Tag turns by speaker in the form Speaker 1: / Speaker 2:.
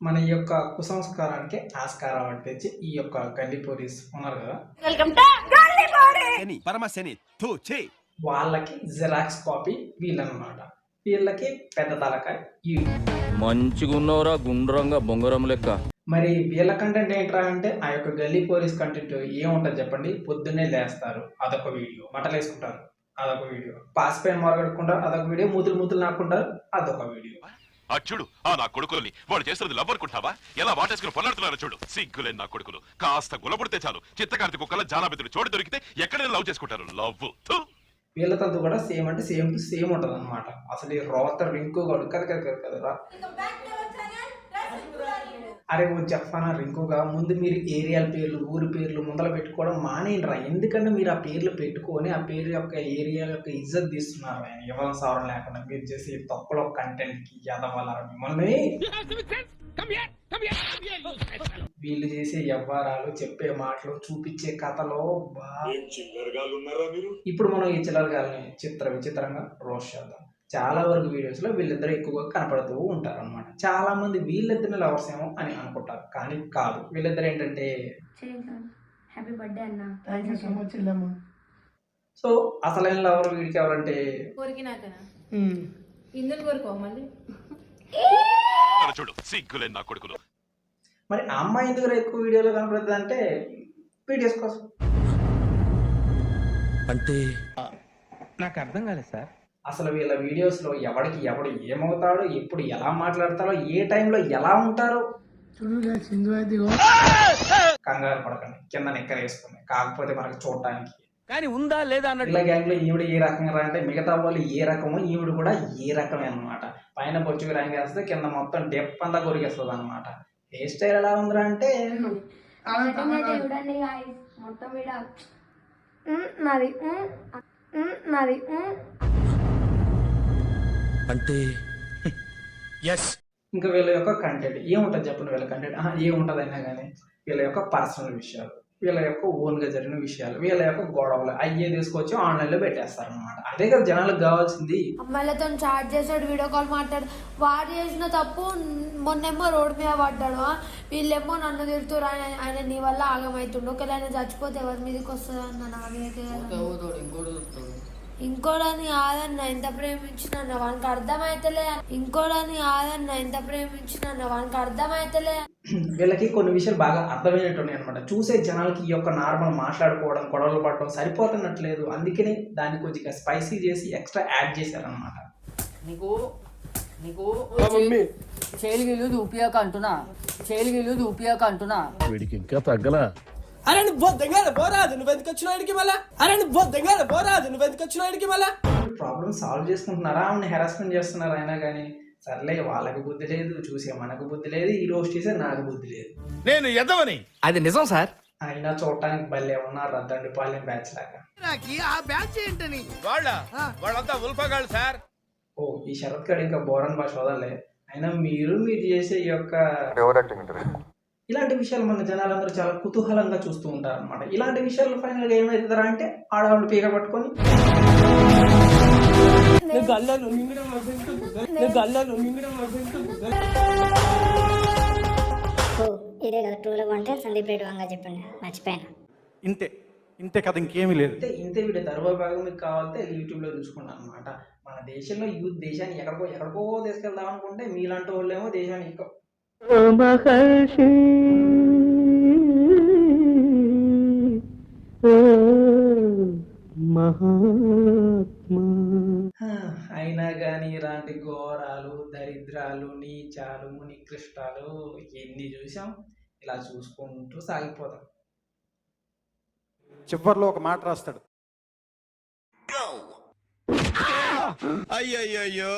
Speaker 1: మన ఈ యొక్క కుసంస్కారానికి ఆస్కారం అనిపించి ఈ యొక్క గల్లీ పోలీస్ ఉన్నారు కదా,
Speaker 2: వెల్కమ్ టు గల్లీ పోలీస్.
Speaker 3: పరమశని తో చే
Speaker 1: వాళ్ళకి జిరాక్స్ కాపీ వీళ్ళనమాట. వీళ్ళకి పెద్ద తలకాయ ఈ
Speaker 4: మంచిగున్నవరా గుండ్రంగా బొంగరం లెక్క.
Speaker 1: మరి వీళ్ళ కంటెంట్ ఏంట్రా అంటే ఆ యొక్క గల్లీ పోలీస్ కంటెంట్ ఏముంటుంది చెప్పండి. పొద్దున్నే లేస్తారు, అదొక వీడియో. బట్టలు వేసుకుంటారు, అదొక వీడియో. పాసిపోయిన మొరగడుకుంటారు, అదొక వీడియో. మూతులు నాకుంటారు, అదొక వీడియో.
Speaker 5: చూడు ఆ నా కొడుకుల్ని వాడు చేస్తున్నది లవ్ అనుకుంటావా? ఎలా వాటేసుకుని పొల్లాడుతున్నారు చూడు. సిగ్గులేని నా కొడుకులు. కాస్త గులపడితే చాలు చిత్తకార్తి కుక్కల జానాబెదులు చోటు దొరికితే ఎక్కడైనా లవ్ చేసుకుంటారు. లవ్
Speaker 1: వీళ్ళతో కూడా సేమ్ అంటే సేమ్ టు సేమ్ ఉంటుంది అనమాట. అసలు ఈ రోత రింకు కదరా. అరే ఓ జఫానా రింకుగా ముందు మీరు ఏరియాల పేర్లు ఊరి పేర్లు ముందర పెట్టుకోవడం మానేయండిరా. ఎందుకంటే మీరు ఆ పేర్లు పెట్టుకొని ఆ పేరు యొక్క ఏరియా యొక్క ఇజ్జత్ తీస్తున్నారు. ఆయన ఎవరి సవరం లేకుండా మీరు చేసే తప్పుల కంటెంట్ కి ఎదవాలరా మిమ్మల్ని. వీళ్ళు చేసే వ్యవహారాలు, చెప్పే మాటలు, చూపించే కథలో ఇప్పుడు మనం ఈ చిల్లరగాల్ని విచిత్రంగా రోస్ట్ చేద్దాం. చాలా వరకు వీడియోస్ లో వీళ్ళిద్దరు ఎక్కువగా కనపడుతూ ఉంటారు అనమాట. చాలా మంది వీళ్ళిద్దరిని లవర్స్ ఏమో అని అనుకుంటారు, కానీ కాదు. వీళ్ళిద్దరు ఏంటంటే సో అసలైన లవర్ వీడికి ఎవరంటే
Speaker 5: చూడు. సిగ్గులేని నా కొడుకులు.
Speaker 1: మరి ఆ అమ్మాయి ఎందుకు ఎక్కువ వీడియోలో కనపడుతుంది అంటే వీడియోస్ కోసం.
Speaker 4: అంటే
Speaker 3: నాకు అర్థం కాలేదు సార్.
Speaker 1: అసలు వీళ్ళ వీడియోస్లో ఎవడు ఏమవుతాడో, ఎప్పుడు ఎలా మాట్లాడతారో, ఏ టైంలో ఎలా ఉంటారో కంగారు పడకండి. కింద నిక్కర వేసుకుని కాకపోతే మనకు చూడటానికి
Speaker 4: కానీ ఉందా లేదా అన్నట్టు.
Speaker 1: ఇలా గ్యాంగ్లో ఈవిడ ఏ రకంగా అంటే మిగతా వాళ్ళు ఏ రకమో ఈవిడ కూడా ఏ రకమే అనమాట. పైన బొచ్చుకు ర్యాంక్ వేస్తే కింద మొత్తం డెప్ అంతా కొరికేస్తుంది అనమాట. హెయిర్ స్టైల్ ఎలా ఉందిరా అంటే
Speaker 4: అంటే
Speaker 1: ఇంకా వీళ్ళ యొక్క కంటెంట్ ఏముంటుంది చెప్పండి. వీళ్ళ కంటెంట్ ఏముంటుంది అయినా కానీ వీళ్ళ యొక్క పర్సనల్ విషయాలు, వీళ్ళ యొక్క ఓన్గా జరిగిన విషయాలు, వీళ్ళ యొక్క గొడవలు అయ్యే తీసుకొచ్చి ఆన్లైన్లో పెట్టేస్తారు అనమాట. అదే కదా జనాలకు కావాల్సింది.
Speaker 2: అమ్మాయిలతో చాట్ చేసాడు, వీడియో కాల్ మాట్లాడు. వాడు చేసిన తప్పు మొన్నేమో రోడ్డు మీద పడ్డాడు, వీళ్ళేమో నన్ను తిడుతురు. ఆయన నీ వల్ల ఆగమవుతుండు. ఒకవేళ ఆయన చచ్చిపోతే ఎవరి మీదకి వస్తుంది అన్న నాకైతే. ఇంకోడని కాదన్న ఎంత ప్రేమించిన వానికి అర్థమైతలే. ఇంకోడని కాదన్న ఎంత ప్రేమించిన వానికి అర్థమైతలే.
Speaker 1: వీళ్ళకి కొన్ని విషయాలు బాగా అర్థమైనట్టున్నాయి అనమాట. చూసే జనాలకి ఈ యొక్క నార్మల్ మాట్లాడుకోవడం, గొడవలు పడడం సరిపోతున్నట్లేదు. అందుకని దాన్ని కొద్దిగా స్పైసీ చేసి ఎక్స్ట్రా యాడ్ చేశారనమాట.
Speaker 6: నీకు చేలిగిల్లు దూపియాక అంటున్నా
Speaker 4: వీడికి ఇంకా తగ్గలా.
Speaker 7: అరే బొద్దంగా పోరాదు నువ్వు ఎందుకు వచ్చినాడికి మళ్ళా
Speaker 1: ప్రాబ్లమ్ సాల్వ్ చేసుకుంటున్నారా, ఆమెను హెరాస్మెంట్ చేస్తున్నారా అయినా కానీ సర్లే. వాళ్ళకి బుద్ధి లేదు, చూసే మనకు బుద్ధి లేదు, ఈ రోజు చేసే నాకు బుద్ధి లేదు.
Speaker 3: నేను ఎదవని అది నిజం సార్.
Speaker 1: అయినా చూడటానికి భలే ఉన్నారు రద్దండిపాలెం బ్యాచ్ లాగా.
Speaker 3: ఆ బ్యాచ్ ఏంటని వాళ్ళంతా ఉల్ఫగాళ్ళు సార్.
Speaker 1: ఓ ఈ శరత్ గడ్ ఇంకా బోరన్ భాష వదలే. అయినా మీరు చేసే ఈ యొక్క ఇలాంటి విషయాలు మన జనాలందరూ చాలా కుతూహలంగా చూస్తూ ఉంటారు అనమాట. ఇలాంటి విషయాలు ఫైనల్ గా ఏమవుతుందా అంటే ఆడవాళ్ళు పీక పట్టుకొని
Speaker 8: సందీప్ రెడ్డి వంగా చెప్పండి, మర్చిపోయాను.
Speaker 3: ఇంతే కదా, ఇంకేమీ లేదు.
Speaker 1: ఇంతే వీడియో తర్వాత భాగం మీకు కావాలంటే యూట్యూబ్ లో చూసుకున్నాను అనమాట. మన దేశంలో యూత్ దేశాన్ని ఎక్కడికో తీసుకెళ్దాం అనుకుంటే మీలాంటి వాళ్ళేమో దేశాన్ని అయినా కానీ ఇలాంటి ఘోరాలు, దరిద్రాలు, నీచాలు, నికృష్టాలు ఎన్ని చూసాం. ఇలా చూసుకుంటూ సాగిపోతాం.
Speaker 3: చివర్లో ఒక మాట రాస్తాడు. అయ్యయ్యో